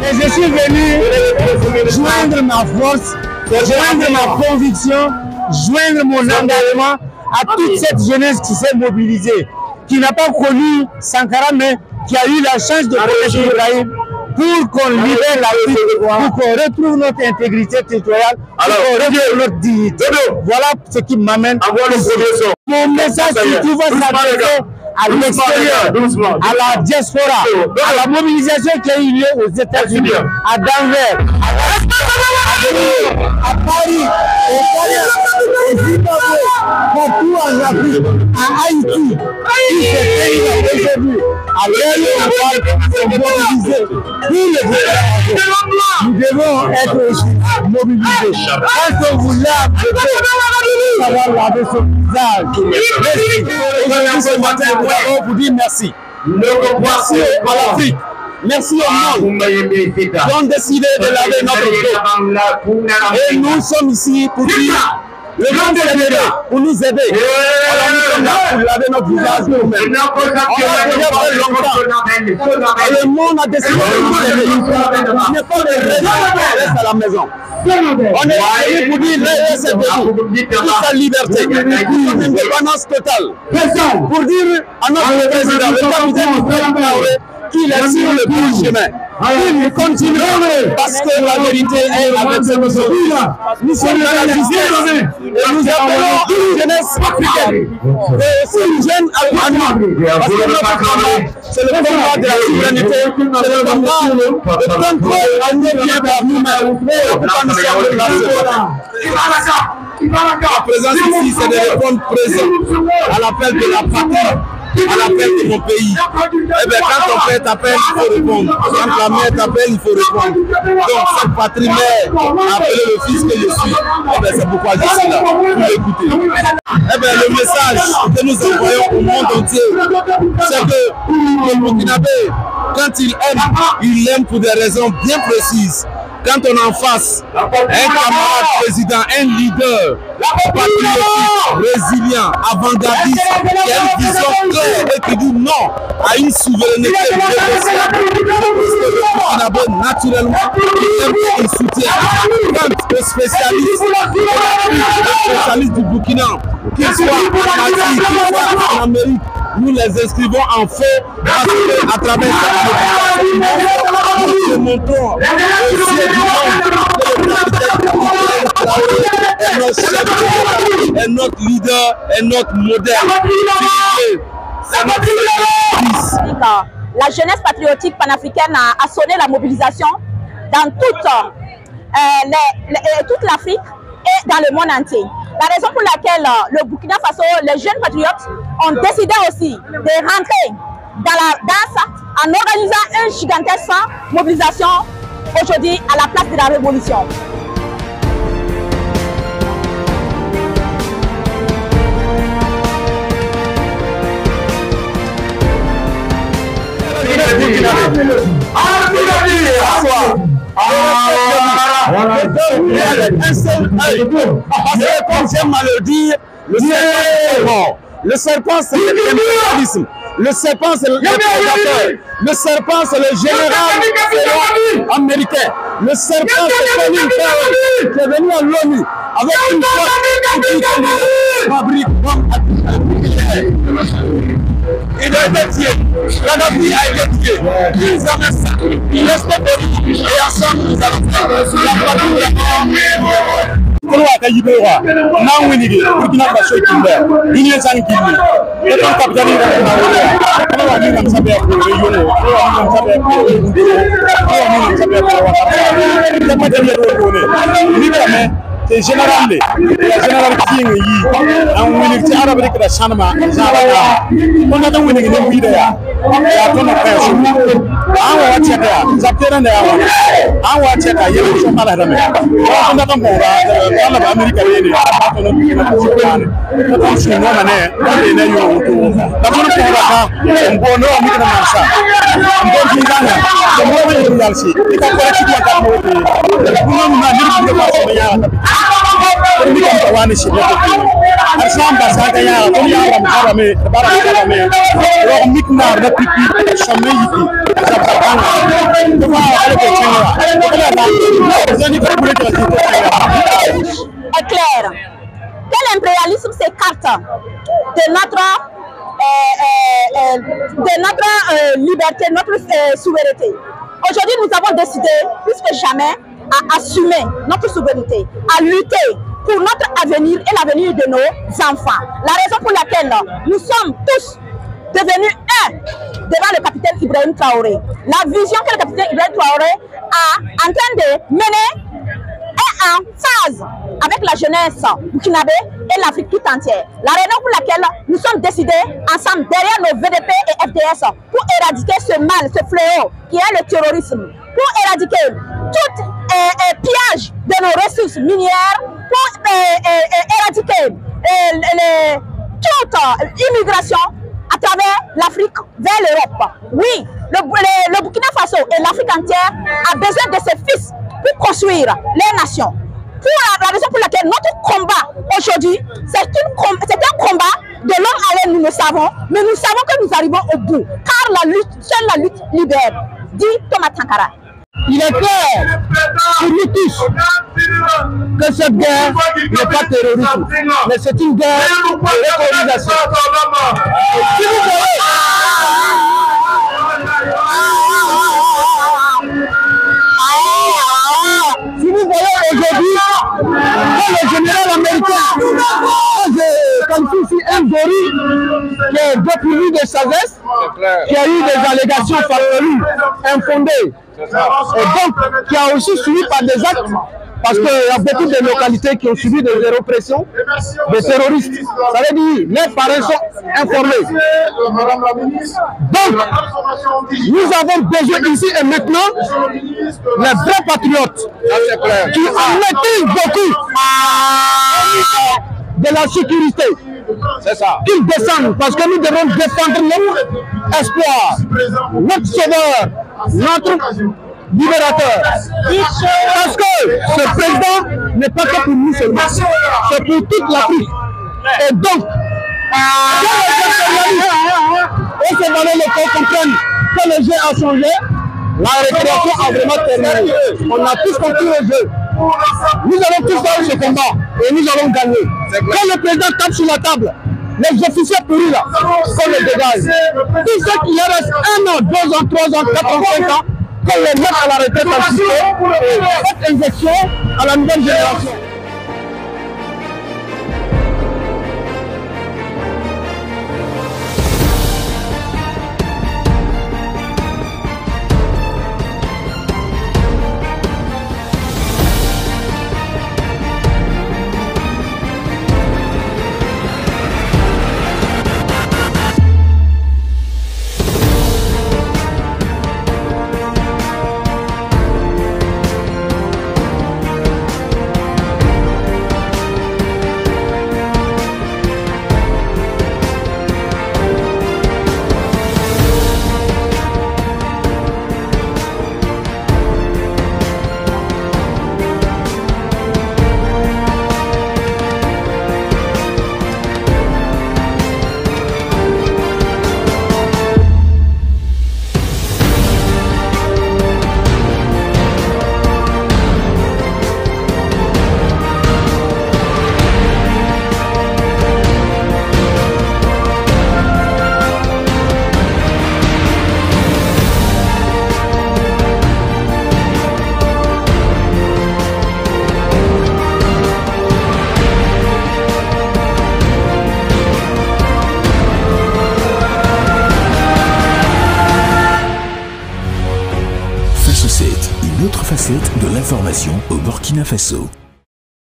Et je suis venu joindre ma force, joindre ma conviction, joindre mon engagement à toute cette jeunesse qui s'est mobilisée, qui n'a pas connu Sankara, mais qui a eu la chance de connaître Ibrahim, pour qu'on libère l'Afrique, pour qu'on retrouve notre intégrité territoriale, pour qu'on retrouve notre dignité. Voilà ce qui m'amène à mon message qui va s'adresser à l'extérieur, à la diaspora, à la mobilisation qui a eu lieu aux États-Unis, à Denver, à Paris, au Zimbabwe, partout en Afrique, à Haïti, tous ces pays aujourd'hui, à l'heure où on parle, sont mobilisés pour le développement. Nous devons être aussi mobilisés. Quand on vous lave le dos, ça va laver son visage. Merci. Aujourd'hui, ce matin, on vous dit merci. Merci à l'Afrique. Merci au monde qui ont décidé de laver notre dos. Et nous sommes ici pour dire le monde est aidé, pour nous aider. Alors nous sommes là pour laver notre visage nous-mêmes. On a déjà fait longtemps. Et le monde a décidé de nous aider. Il n'y a pas de raison qu'on reste à la maison. On est venu pour dire laissez-vous toute sa liberté, une indépendance totale. Pour dire à notre président, le capitaine Traoré, qu'il est sur le bon chemin. Il continuera parce que la vérité est avec cette personne. Nous sommes dans la justice et nous appelons une jeunesse africaine. Et c'est une jeune allemande. Parce que notre combat, c'est le combat de la souveraineté, c'est le combat de contrôle à nous bien par nous-mêmes. Quand nous sommes déplacés. La présence ici, c'est de répondre présent à l'appel de la patrie, à l'appel de mon pays. Eh bien, quand ton père t'appelle, il faut répondre. Quand la mère t'appelle, il faut répondre. Donc, cette patrie mère a appelé le fils que je suis. Eh bien, c'est pourquoi je suis là, pour l'écouter. Eh bien, le message que nous envoyons au monde entier, c'est que le Burkinabé, quand il aime pour des raisons bien précises. Quand on est en face un camarade président, un leader patriotique, résilient, avant-gardiste, qui a une vision claire et qui dit non à une souveraineté négociable. Naturellement, il soutient. Quand le spécialiste du Burkina, qu'il soit en Asie, qu'il soit en Amérique, nous les inscrivons en feu parce qu'à travers cette nous démontrons aussi du monde que le président est notre chef, est notre leader, est notre modèle. C'est notre fils. La jeunesse patriotique panafricaine a sonné la mobilisation dans toute l'Afrique et dans le monde entier. La raison pour laquelle le Burkina Faso, les jeunes patriotes, ont décidé aussi de rentrer dans la danse en organisant une gigantesque mobilisation aujourd'hui à la place de la révolution. Comme j'aime à le dire, le serpent c'est l'impérialisme, le serpent c'est le prédateur, le serpent c'est le général américain, le serpent c'est Colin Powell qui est venu à l'ONU avec une flotte qui fabrique il a été tué, Kadhafi a été tué, ils amènent ça, ils restent debout et ensemble nous allons faire la patrouille. Kolo aka yibewa na winigi Burkina Faso kimba union san kimbi e ton kapitali na wala kolo wani na sabe ko yono kolo wani na sabe ko kolo wani na sabe ko wa ka ma de ro ne ni kame c'est général le général king yi an winigi ci arabe rek da shanma jara on a don winigi ne wi da ya to na ka so an wa cheka zaptera ne an wa cheka yelo so mala da me on a don bora ala ba America ne ne ba to no ne ko shi no mane ne yo to da ko ko ra ka mbo no mi kana mansa mbo jingana ko mo be ni dalsi ka ko ci ko ka mo ko no na ni ko ba so ya comme Wani chez nous. Ensemble, ça gagne. Comme il y a un baramé, baramé. Alors mikna repipi, chemin ici. Ça va. Comment aller au est clair. Quel impérialisme s'écarte de notre liberté, notre souveraineté. Aujourd'hui, nous avons décidé, plus que jamais, à assumer notre souveraineté, à lutter pour notre avenir et l'avenir de nos enfants. La raison pour laquelle nous sommes tous devenus un devant le capitaine Ibrahim Traoré. La vision que le capitaine Ibrahim Traoré a en train de mener est en phase avec la jeunesse burkinabé et l'Afrique tout entière. La raison pour laquelle nous sommes décidés ensemble derrière nos VDP et FDS pour éradiquer ce mal, ce fléau qui est le terrorisme, pour éradiquer tout pillage de nos ressources minières, pour éradiquer toute immigration à travers l'Afrique vers l'Europe. Oui, le Burkina Faso et l'Afrique entière a besoin de ses fils pour construire les nations. Pour la raison pour laquelle notre combat aujourd'hui, c'est un combat de l'homme à l'aile, nous le savons, mais nous savons que nous arrivons au bout, car la lutte, seule la lutte libère, dit Thomas Sankara. Il est clair pour nous tous que cette guerre n'est pas terroriste, mais c'est une guerre de recolonisation. Si vous voyez aujourd'hui que le général américain, comme si un gorille qui est dépourvu de sagesse, qui a eu des allégations farfelues, infondées, et donc qui a aussi suivi par des actes, parce qu'il y a beaucoup de localités qui ont subi des répressions, des terroristes. Ça veut dire les parents sont informés. Donc, nous avons besoin ici et maintenant les vrais patriotes qui en mettent beaucoup de la sécurité. C'est ça. Qu'ils descendent, parce que nous devons défendre notre espoir, notre sauveur, notre libérateur. Parce que ce président n'est pas que pour nous seulement, c'est pour toute l'Afrique. Et donc, et ces valeurs locaux comprennent que le jeu a changé, la récréation a vraiment terminé. On a tous compris le jeu. Nous allons tous faire ce combat et nous allons gagner. Quand le président tape sur la table, les officiers pourris là, qu'on les dégage. Tous ceux qui restent 1 an, 2 ans, 3 ans, 4 ans, 5 ans, qu'on les mette à la retraite anticipée et cette injection à la nouvelle génération. Une autre facette de l'information au Burkina Faso.